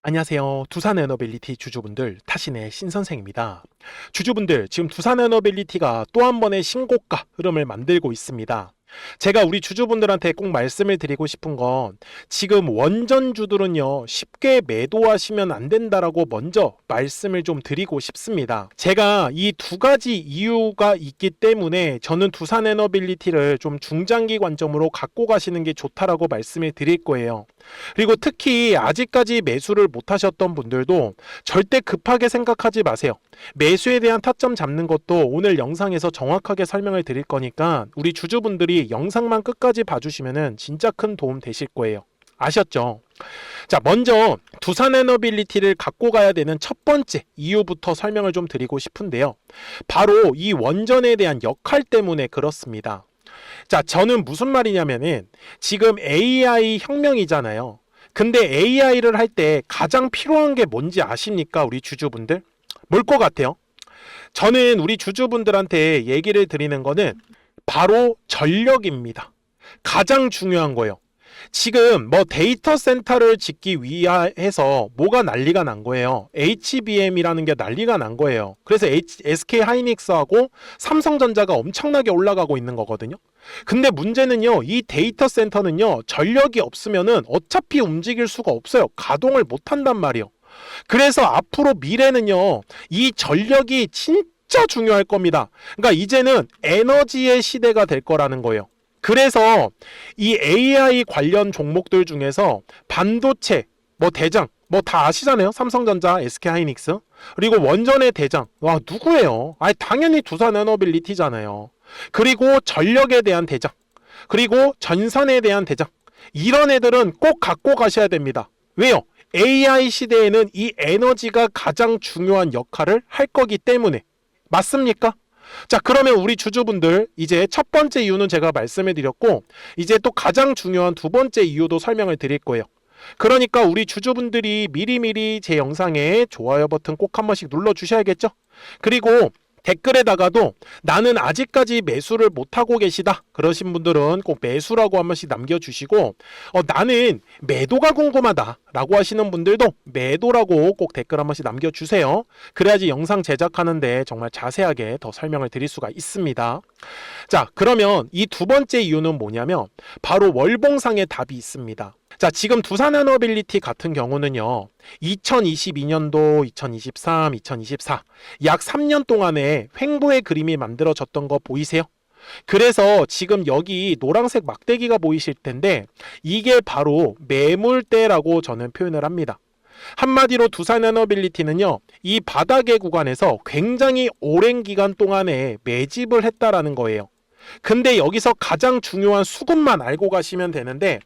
안녕하세요. 두산에너빌리티 주주분들, 타신의 신선생입니다. 주주분들, 지금 두산에너빌리티가 또 한 번의 신고가 흐름을 만들고 있습니다. 제가 우리 주주분들한테 꼭 말씀을 드리고 싶은 건 지금 원전주들은요, 쉽게 매도하시면 안 된다라고 먼저 말씀을 좀 드리고 싶습니다. 제가 이 두 가지 이유가 있기 때문에 저는 두산에너빌리티를 좀 중장기 관점으로 갖고 가시는 게 좋다라고 말씀을 드릴 거예요. 그리고 특히 아직까지 매수를 못 하셨던 분들도 절대 급하게 생각하지 마세요. 매수에 대한 타점 잡는 것도 오늘 영상에서 정확하게 설명을 드릴 거니까 우리 주주분들이 영상만 끝까지 봐주시면 진짜 큰 도움 되실 거예요. 아셨죠? 자, 먼저 두산에너빌리티를 갖고 가야 되는 첫 번째 이유부터 설명을 좀 드리고 싶은데요. 바로 이 원전에 대한 역할 때문에 그렇습니다. 자, 저는 무슨 말이냐면은 지금 AI 혁명이잖아요. 근데 AI를 할 때 가장 필요한 게 뭔지 아십니까? 우리 주주분들? 뭘 것 같아요? 저는 우리 주주분들한테 얘기를 드리는 거는 바로 전력입니다. 가장 중요한 거예요. 지금 뭐 데이터 센터를 짓기 위해서 뭐가 난리가 난 거예요. HBM이라는 게 난리가 난 거예요. 그래서 SK 하이닉스하고 삼성전자가 엄청나게 올라가고 있는 거거든요. 근데 문제는요, 이 데이터 센터는요, 전력이 없으면은 어차피 움직일 수가 없어요. 가동을 못 한단 말이에요. 그래서 앞으로 미래는요, 이 전력이 진짜 중요할 겁니다. 그러니까 이제는 에너지의 시대가 될 거라는 거예요. 그래서 이 AI 관련 종목들 중에서 반도체, 뭐 대장, 뭐 다 아시잖아요. 삼성전자, SK하이닉스. 그리고 원전의 대장. 와, 누구예요? 아니, 당연히 두산에너빌리티잖아요. 그리고 전력에 대한 대장. 그리고 전선에 대한 대장. 이런 애들은 꼭 갖고 가셔야 됩니다. 왜요? AI 시대에는 이 에너지가 가장 중요한 역할을 할 거기 때문에. 맞습니까? 자, 그러면 우리 주주분들 이제 첫 번째 이유는 제가 말씀해 드렸고, 이제 또 가장 중요한 두 번째 이유도 설명을 드릴 거예요. 그러니까 우리 주주분들이 미리미리 제 영상에 좋아요 버튼 꼭 한 번씩 눌러 주셔야겠죠? 그리고 댓글에다가도 나는 아직까지 매수를 못하고 계시다 그러신 분들은 꼭 매수라고 한 번씩 남겨주시고, 나는 매도가 궁금하다 라고 하시는 분들도 매도라고 꼭 댓글 한 번씩 남겨주세요. 그래야지 영상 제작하는데 정말 자세하게 더 설명을 드릴 수가 있습니다. 자, 그러면 이 두 번째 이유는 뭐냐면 바로 월봉상의 답이 있습니다. 자, 지금 두산에너빌리티 같은 경우는요, 2022년도, 2023, 2024 약 3년 동안에 횡보의 그림이 만들어졌던 거 보이세요? 그래서 지금 여기 노란색 막대기가 보이실 텐데 이게 바로 매물대라고 저는 표현을 합니다. 한마디로 두산에너빌리티는요, 이 바닥의 구간에서 굉장히 오랜 기간 동안에 매집을 했다라는 거예요. 근데 여기서 가장 중요한 수급만 알고 가시면 되는데,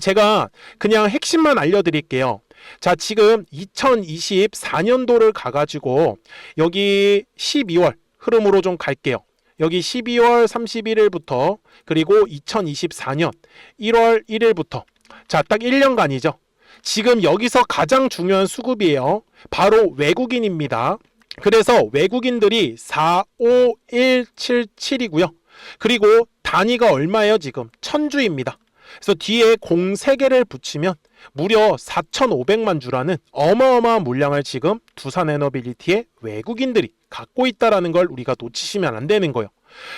제가 그냥 핵심만 알려드릴게요. 자, 지금 2024년도를 가가지고 여기 12월 흐름으로 좀 갈게요. 여기 12월 31일부터 그리고 2024년 1월 1일부터, 자, 딱 1년간이죠. 지금 여기서 가장 중요한 수급이에요. 바로 외국인입니다. 그래서 외국인들이 45177이고요. 그리고 단위가 얼마예요? 지금 1000주입니다. 그래서 뒤에 03개를 붙이면 무려 4,500만 주라는 어마어마한 물량을 지금 두산에너빌리티의 외국인들이 갖고 있다는 걸 우리가 놓치시면 안 되는 거예요.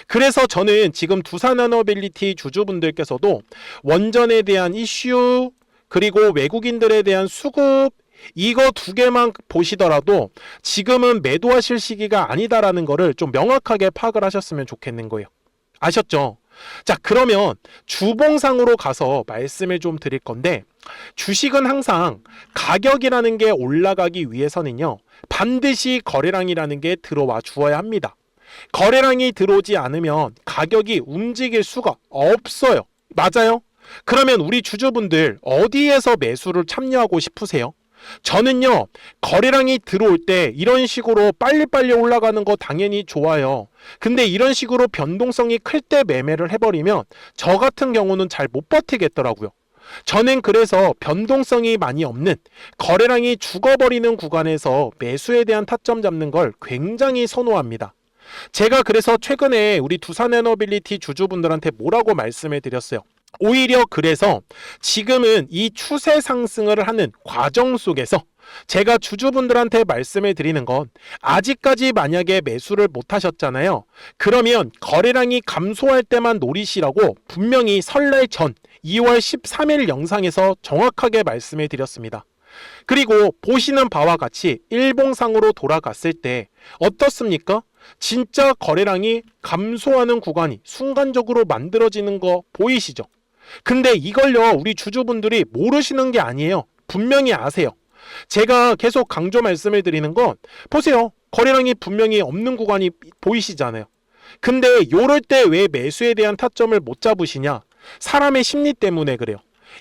그래서 저는 지금 두산에너빌리티 주주분들께서도 원전에 대한 이슈, 그리고 외국인들에 대한 수급, 이거 두 개만 보시더라도 지금은 매도하실 시기가 아니다라는 거를 좀 명확하게 파악을 하셨으면 좋겠는 거예요. 아셨죠? 자, 그러면 주봉상으로 가서 말씀을 좀 드릴 건데, 주식은 항상 가격이라는 게 올라가기 위해서는요, 반드시 거래량이라는 게 들어와 주어야 합니다. 거래량이 들어오지 않으면 가격이 움직일 수가 없어요. 맞아요? 그러면 우리 주주분들 어디에서 매수를 참여하고 싶으세요? 저는요, 거래량이 들어올 때 이런 식으로 빨리빨리 올라가는 거 당연히 좋아요. 근데 이런 식으로 변동성이 클 때 매매를 해버리면 저 같은 경우는 잘 못 버티겠더라고요. 저는 그래서 변동성이 많이 없는, 거래량이 죽어버리는 구간에서 매수에 대한 타점 잡는 걸 굉장히 선호합니다. 제가 그래서 최근에 우리 두산에너빌리티 주주분들한테 뭐라고 말씀을 드렸어요. 오히려 그래서 지금은 이 추세 상승을 하는 과정 속에서 제가 주주분들한테 말씀을 드리는 건 아직까지 만약에 매수를 못 하셨잖아요. 그러면 거래량이 감소할 때만 노리시라고 분명히 설날 전 2월 13일 영상에서 정확하게 말씀을 드렸습니다. 그리고 보시는 바와 같이 일봉상으로 돌아갔을 때 어떻습니까? 진짜 거래량이 감소하는 구간이 순간적으로 만들어지는 거 보이시죠? 근데 이걸요, 우리 주주분들이 모르시는 게 아니에요. 분명히 아세요. 제가 계속 강조 말씀을 드리는 건 보세요. 거래량이 분명히 없는 구간이 보이시잖아요. 근데 요럴 때 왜 매수에 대한 타점을 못 잡으시냐? 사람의 심리 때문에 그래요.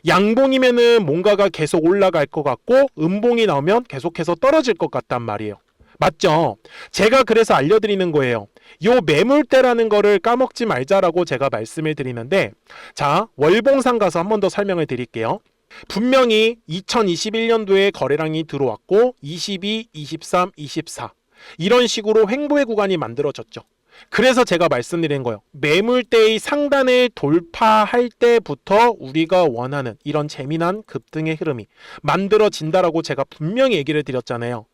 양봉이면은 뭔가가 계속 올라갈 것 같고 음봉이 나오면 계속해서 떨어질 것 같단 말이에요. 맞죠? 제가 그래서 알려드리는 거예요. 요 매물대라는 거를 까먹지 말자라고 제가 말씀을 드리는데, 자, 월봉상 가서 한 번 더 설명을 드릴게요. 분명히 2021년도에 거래량이 들어왔고 22, 23, 24 이런 식으로 횡보의 구간이 만들어졌죠. 그래서 제가 말씀드린 거예요. 매물대의 상단을 돌파할 때부터 우리가 원하는 이런 재미난 급등의 흐름이 만들어진다라고 제가 분명히 얘기를 드렸잖아요.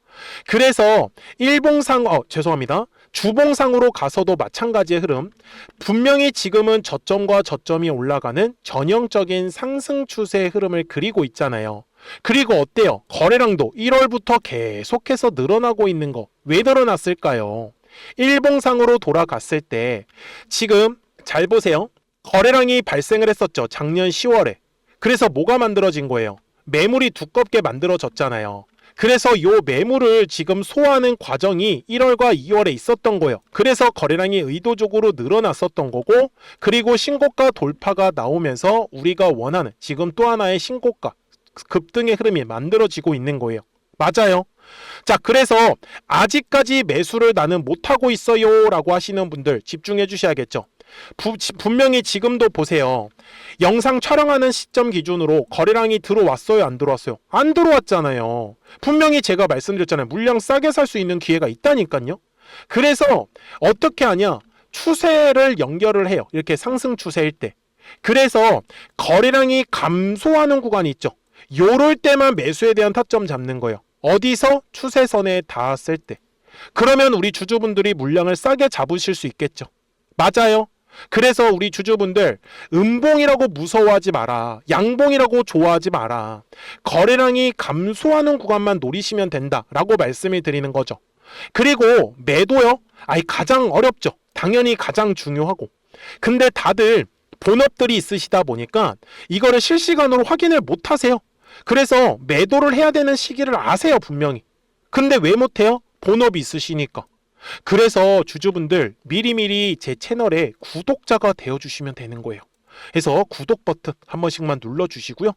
그래서 주봉상으로 가서도 마찬가지의 흐름, 분명히 지금은 저점과 저점이 올라가는 전형적인 상승 추세의 흐름을 그리고 있잖아요. 그리고 어때요? 거래량도 1월부터 계속해서 늘어나고 있는 거 왜 늘어났을까요? 일봉상으로 돌아갔을 때 지금 잘 보세요. 거래량이 발생을 했었죠. 작년 10월에. 그래서 뭐가 만들어진 거예요? 매물이 두껍게 만들어졌잖아요. 그래서 요 매물을 지금 소화하는 과정이 1월과 2월에 있었던 거예요. 그래서 거래량이 의도적으로 늘어났었던 거고, 그리고 신고가 돌파가 나오면서 우리가 원하는 지금 또 하나의 신고가 급등의 흐름이 만들어지고 있는 거예요. 맞아요. 자, 그래서 아직까지 매수를 나는 못하고 있어요 라고 하시는 분들 집중해 주셔야겠죠. 분명히 지금도 보세요. 영상 촬영하는 시점 기준으로 거래량이 들어왔어요, 안 들어왔어요? 안 들어왔잖아요. 분명히 제가 말씀드렸잖아요. 물량 싸게 살 수 있는 기회가 있다니까요. 그래서 어떻게 하냐? 추세를 연결을 해요. 이렇게 상승 추세일 때. 그래서 거래량이 감소하는 구간이 있죠. 요럴 때만 매수에 대한 타점 잡는 거예요. 어디서? 추세선에 닿았을 때. 그러면 우리 주주분들이 물량을 싸게 잡으실 수 있겠죠. 맞아요. 그래서 우리 주주분들 음봉이라고 무서워하지 마라. 양봉이라고 좋아하지 마라. 거래량이 감소하는 구간만 노리시면 된다라고 말씀을 드리는 거죠. 그리고 매도요. 가장 어렵죠. 당연히 가장 중요하고. 근데 다들 본업들이 있으시다 보니까 이거를 실시간으로 확인을 못 하세요. 그래서 매도를 해야 되는 시기를 아세요, 분명히. 근데 왜 못해요? 본업이 있으시니까. 그래서 주주분들 미리미리 제 채널에 구독자가 되어주시면 되는 거예요. 그래서 구독 버튼 한 번씩만 눌러주시고요.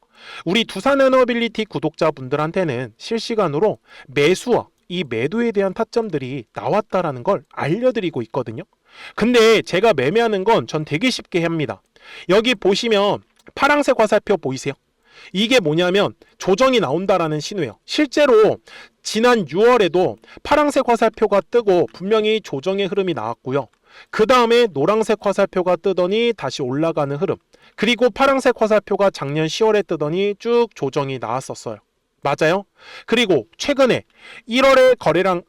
우리 두산에너빌리티 구독자분들한테는 실시간으로 매수와 이 매도에 대한 타점들이 나왔다라는 걸 알려드리고 있거든요. 근데 제가 매매하는 건 전 되게 쉽게 합니다. 여기 보시면 파란색 화살표 보이세요? 이게 뭐냐면 조정이 나온다라는 신호예요. 실제로 지난 6월에도 파란색 화살표가 뜨고 분명히 조정의 흐름이 나왔고요. 그 다음에 노란색 화살표가 뜨더니 다시 올라가는 흐름, 그리고 파란색 화살표가 작년 10월에 뜨더니 쭉 조정이 나왔었어요. 맞아요? 그리고 최근에 1월에 거래량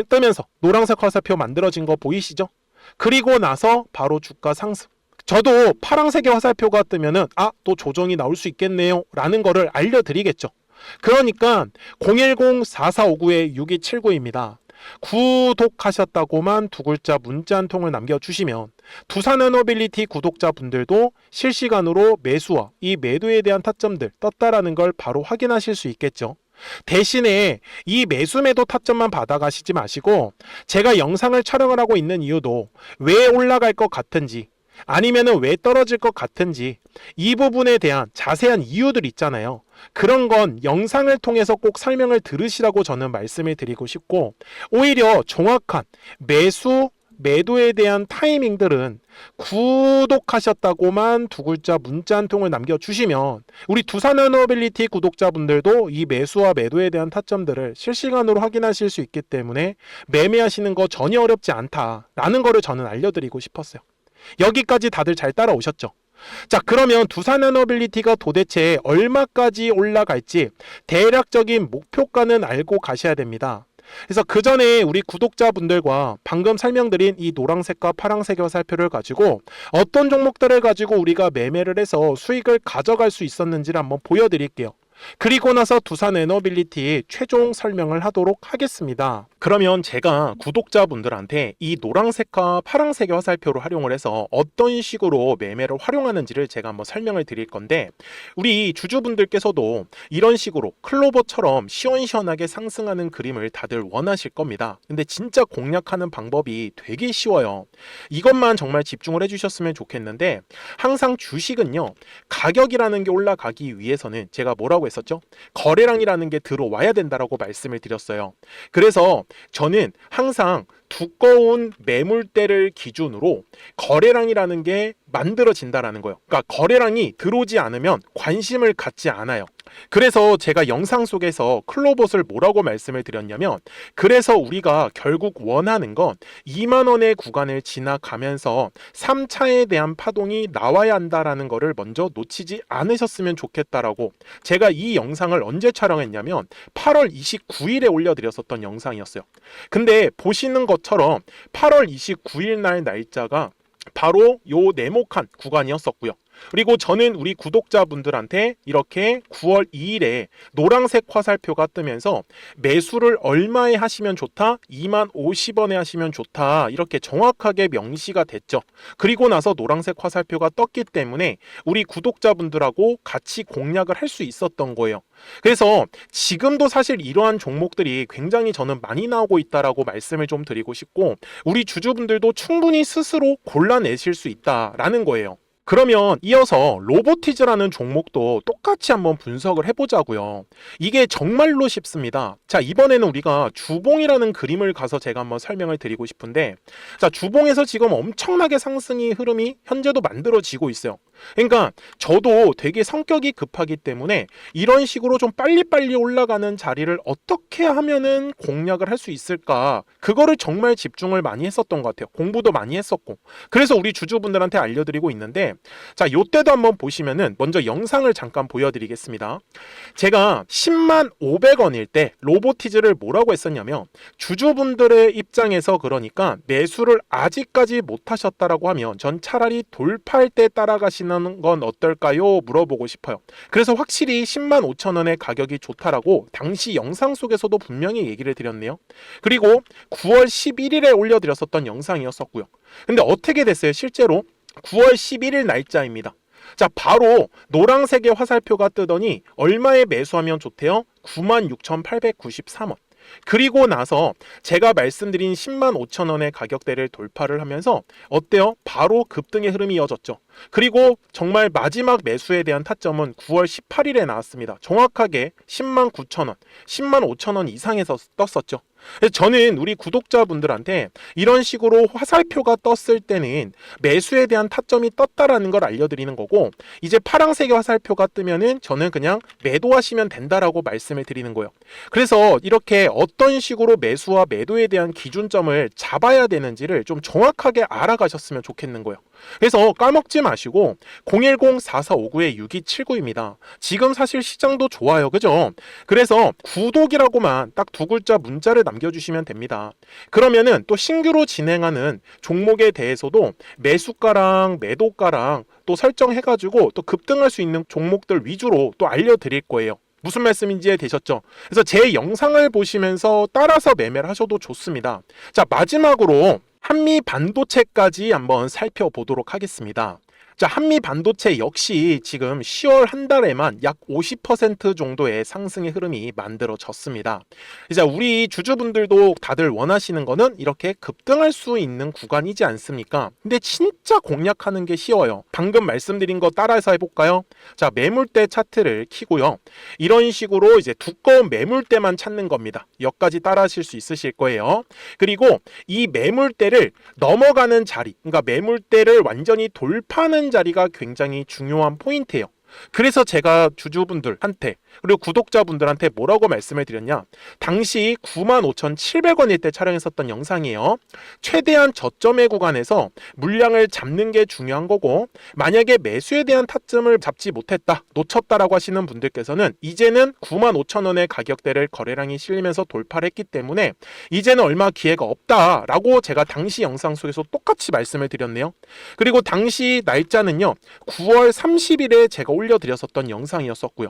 뜨면서 노란색 화살표 만들어진 거 보이시죠? 그리고 나서 바로 주가 상승. 저도 파란색의 화살표가 뜨면은 또 조정이 나올 수 있겠네요 라는 거를 알려드리겠죠. 그러니까 010-4459-6279입니다. 구독하셨다고만 두 글자 문자 한 통을 남겨주시면 두산에너빌리티 구독자분들도 실시간으로 매수와 이 매도에 대한 타점들 떴다라는 걸 바로 확인하실 수 있겠죠. 대신에 이 매수 매도 타점만 받아가시지 마시고, 제가 영상을 촬영을 하고 있는 이유도 왜 올라갈 것 같은지 아니면은 왜 떨어질 것 같은지 이 부분에 대한 자세한 이유들 있잖아요. 그런 건 영상을 통해서 꼭 설명을 들으시라고 저는 말씀을 드리고 싶고, 오히려 정확한 매수, 매도에 대한 타이밍들은 구독하셨다고만 두 글자 문자 한 통을 남겨주시면 우리 두산에너빌리티 구독자분들도 이 매수와 매도에 대한 타점들을 실시간으로 확인하실 수 있기 때문에 매매하시는 거 전혀 어렵지 않다라는 거를 저는 알려드리고 싶었어요. 여기까지 다들 잘 따라오셨죠? 자, 그러면 두산 에너빌리티가 도대체 얼마까지 올라갈지 대략적인 목표가는 알고 가셔야 됩니다. 그래서 그 전에 우리 구독자분들과 방금 설명드린 이 노란색과 파란색 화살표를 가지고 어떤 종목들을 가지고 우리가 매매를 해서 수익을 가져갈 수 있었는지를 한번 보여드릴게요. 그리고 나서 두산 에너빌리티 최종 설명을 하도록 하겠습니다. 그러면 제가 구독자분들한테 이 노란색과 파란색의 화살표를 활용을 해서 어떤 식으로 매매를 활용하는지를 제가 한번 설명을 드릴 건데, 우리 주주분들께서도 이런 식으로 클로버처럼 시원시원하게 상승하는 그림을 다들 원하실 겁니다. 근데 진짜 공략하는 방법이 되게 쉬워요. 이것만 정말 집중을 해주셨으면 좋겠는데, 항상 주식은요, 가격이라는 게 올라가기 위해서는 제가 뭐라고 했었죠? 거래량이라는 게 들어와야 된다라고 말씀을 드렸어요. 그래서 저는 항상 두꺼운 매물대를 기준으로 거래량이라는 게 만들어진다라는 거예요. 그러니까 거래량이 들어오지 않으면 관심을 갖지 않아요. 그래서 제가 영상 속에서 클로봇을 뭐라고 말씀을 드렸냐면, 그래서 우리가 결국 원하는 건 2만 원의 구간을 지나가면서 3차에 대한 파동이 나와야 한다라는 거를 먼저 놓치지 않으셨으면 좋겠다라고, 제가 이 영상을 언제 촬영했냐면 8월 29일에 올려드렸었던 영상이었어요. 근데 보시는 것처럼 8월 29일 날 날짜가 바로 요 네모칸 구간이었었고요. 그리고 저는 우리 구독자분들한테 이렇게 9월 2일에 노란색 화살표가 뜨면서 매수를 얼마에 하시면 좋다? 2만 50원에 하시면 좋다. 이렇게 정확하게 명시가 됐죠. 그리고 나서 노란색 화살표가 떴기 때문에 우리 구독자분들하고 같이 공략을 할 수 있었던 거예요. 그래서 지금도 사실 이러한 종목들이 굉장히 저는 많이 나오고 있다라고 말씀을 좀 드리고 싶고, 우리 주주분들도 충분히 스스로 골라내실 수 있다라는 거예요. 그러면 이어서 로보티즈라는 종목도 똑같이 한번 분석을 해보자고요. 이게 정말로 쉽습니다. 자, 이번에는 우리가 주봉이라는 그림을 가서 제가 한번 설명을 드리고 싶은데, 자, 주봉에서 지금 엄청나게 상승이 흐름이 현재도 만들어지고 있어요. 그러니까 저도 되게 성격이 급하기 때문에 이런 식으로 좀 빨리빨리 올라가는 자리를 어떻게 하면은 공략을 할 수 있을까, 그거를 정말 집중을 많이 했었던 것 같아요. 공부도 많이 했었고. 그래서 우리 주주분들한테 알려드리고 있는데, 자, 요때도 한번 보시면은 먼저 영상을 잠깐 보여드리겠습니다. 제가 10만 500원일 때 로보티즈를 뭐라고 했었냐면, 주주분들의 입장에서 그러니까 매수를 아직까지 못 하셨다라고 하면 전 차라리 돌파할 때 따라가시는 건 어떨까요? 물어보고 싶어요. 그래서 확실히 10만 5천 원의 가격이 좋다라고 당시 영상 속에서도 분명히 얘기를 드렸네요. 그리고 9월 11일에 올려드렸었던 영상이었었고요. 근데 어떻게 됐어요? 실제로 9월 11일 날짜입니다. 자, 바로 노란색의 화살표가 뜨더니 얼마에 매수하면 좋대요? 96,893원. 그리고 나서 제가 말씀드린 10만 5천 원의 가격대를 돌파를 하면서 어때요? 바로 급등의 흐름이 이어졌죠. 그리고 정말 마지막 매수에 대한 타점은 9월 18일에 나왔습니다. 정확하게 10만 9천 원, 10만 5천 원 이상에서 떴었죠. 저는 우리 구독자분들한테 이런 식으로 화살표가 떴을 때는 매수에 대한 타점이 떴다라는 걸 알려드리는 거고, 이제 파란색의 화살표가 뜨면은 저는 그냥 매도하시면 된다라고 말씀을 드리는 거예요. 그래서 이렇게 어떤 식으로 매수와 매도에 대한 기준점을 잡아야 되는지를 좀 정확하게 알아가셨으면 좋겠는 거예요. 그래서 까먹지 마시고 010-4459-6279입니다. 지금 사실 시장도 좋아요, 그죠? 그래서 구독이라고만 딱 두 글자 문자를 남겨주시면 됩니다. 그러면은 또 신규로 진행하는 종목에 대해서도 매수가랑 매도가랑 또 설정해가지고 또 급등할 수 있는 종목들 위주로 또 알려드릴 거예요. 무슨 말씀인지 되셨죠? 그래서 제 영상을 보시면서 따라서 매매를 하셔도 좋습니다. 자, 마지막으로 한미 반도체까지 한번 살펴보도록 하겠습니다. 자, 한미 반도체 역시 지금 10월 한 달에만 약 50% 정도의 상승의 흐름이 만들어졌습니다. 이제 우리 주주분들도 다들 원하시는 거는 이렇게 급등할 수 있는 구간이지 않습니까? 근데 진짜 공략하는 게 쉬워요. 방금 말씀드린 거 따라서 해볼까요? 자, 매물대 차트를 키고요. 이런 식으로 이제 두꺼운 매물대만 찾는 겁니다. 여기까지 따라 하실 수 있으실 거예요. 그리고 이 매물대를 넘어가는 자리, 그러니까 매물대를 완전히 돌파하는 자리가 굉장히 중요한 포인트예요. 그래서 제가 주주분들한테 그리고 구독자분들한테 뭐라고 말씀을 드렸냐, 당시 95,700원일 때 촬영했었던 영상이에요. 최대한 저점의 구간에서 물량을 잡는 게 중요한 거고, 만약에 매수에 대한 타점을 잡지 못했다, 놓쳤다라고 하시는 분들께서는 이제는 95,000원의 가격대를 거래량이 실리면서 돌파를 했기 때문에 이제는 얼마 기회가 없다라고 제가 당시 영상 속에서 똑같이 말씀을 드렸네요. 그리고 당시 날짜는요, 9월 30일에 제가 올려드렸었던 영상이었었고요.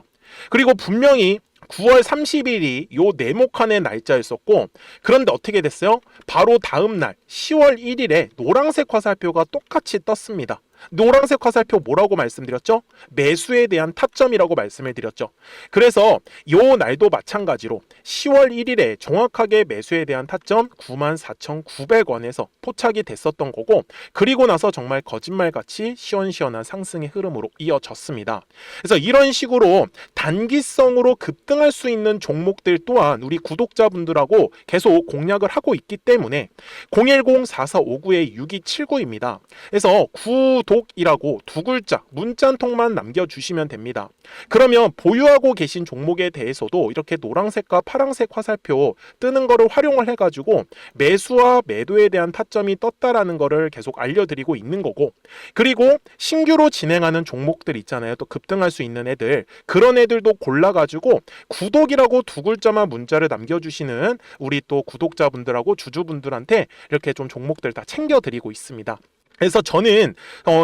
그리고 분명히 9월 30일이 요 네모칸의 날짜였었고, 그런데 어떻게 됐어요? 바로 다음 날 10월 1일에 노란색 화살표가 똑같이 떴습니다. 노란색 화살표 뭐라고 말씀드렸죠? 매수에 대한 타점이라고 말씀을 드렸죠. 그래서 요 날도 마찬가지로 10월 1일에 정확하게 매수에 대한 타점 94,900원에서 포착이 됐었던 거고, 그리고 나서 정말 거짓말같이 시원시원한 상승의 흐름으로 이어졌습니다. 그래서 이런 식으로 단기성으로 급등할 수 있는 종목들 또한 우리 구독자분들하고 계속 공략을 하고 있기 때문에 010-4459-6279입니다. 그래서 구독이라고 두 글자 문자 한 통만 남겨주시면 됩니다. 그러면 보유하고 계신 종목에 대해서도 이렇게 노란색과 파란색 화살표 뜨는 거를 활용을 해가지고 매수와 매도에 대한 타점이 떴다라는 거를 계속 알려드리고 있는 거고, 그리고 신규로 진행하는 종목들 있잖아요. 또 급등할 수 있는 애들, 그런 애들도 골라가지고 구독이라고 두 글자만 문자를 남겨주시는 우리 또 구독자분들하고 주주분들한테 이렇게 좀 종목들 다 챙겨드리고 있습니다. 그래서 저는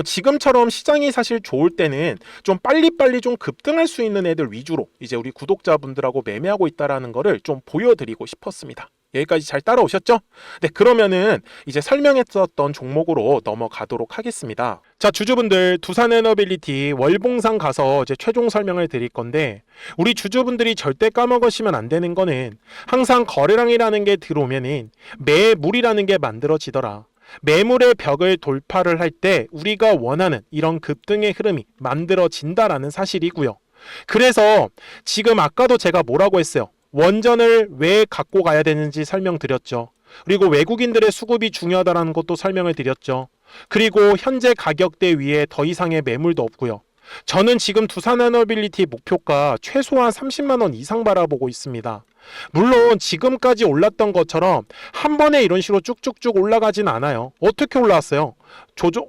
지금처럼 시장이 사실 좋을 때는 좀 빨리빨리 좀 급등할 수 있는 애들 위주로 이제 우리 구독자분들하고 매매하고 있다라는 거를 좀 보여드리고 싶었습니다. 여기까지 잘 따라오셨죠? 네, 그러면은 이제 설명했었던 종목으로 넘어가도록 하겠습니다. 자, 주주분들, 두산에너빌리티 월봉상 가서 이제 최종 설명을 드릴 건데, 우리 주주분들이 절대 까먹으시면 안 되는 거는 항상 거래량이라는 게 들어오면은 매물이라는 게 만들어지더라. 매물의 벽을 돌파를 할 때 우리가 원하는 이런 급등의 흐름이 만들어진다라는 사실이고요. 그래서 지금 아까도 제가 뭐라고 했어요? 원전을 왜 갖고 가야 되는지 설명드렸죠. 그리고 외국인들의 수급이 중요하다는 것도 설명을 드렸죠. 그리고 현재 가격대 위에 더 이상의 매물도 없고요. 저는 지금 두산에너빌리티 목표가 최소한 30만 원 이상 바라보고 있습니다. 물론 지금까지 올랐던 것처럼 한 번에 이런 식으로 쭉쭉쭉 올라가진 않아요. 어떻게 올라왔어요?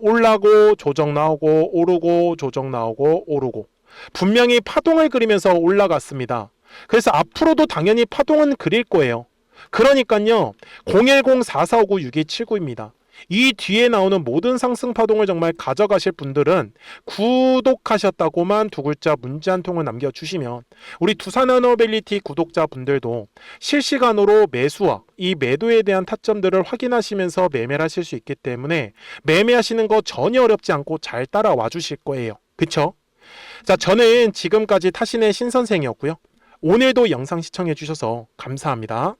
올라고 조정 나오고 오르고 조정 나오고 오르고, 분명히 파동을 그리면서 올라갔습니다. 그래서 앞으로도 당연히 파동은 그릴 거예요. 그러니까요, 010-4459-6279입니다. 이 뒤에 나오는 모든 상승 파동을 정말 가져가실 분들은 구독하셨다고만 두 글자 문자 한 통을 남겨주시면 우리 두산에너빌리티 구독자분들도 실시간으로 매수와 이 매도에 대한 타점들을 확인하시면서 매매를 하실 수 있기 때문에 매매하시는 거 전혀 어렵지 않고 잘 따라와 주실 거예요. 그쵸? 자, 저는 지금까지 타신의 신선생이었고요. 오늘도 영상 시청해 주셔서 감사합니다.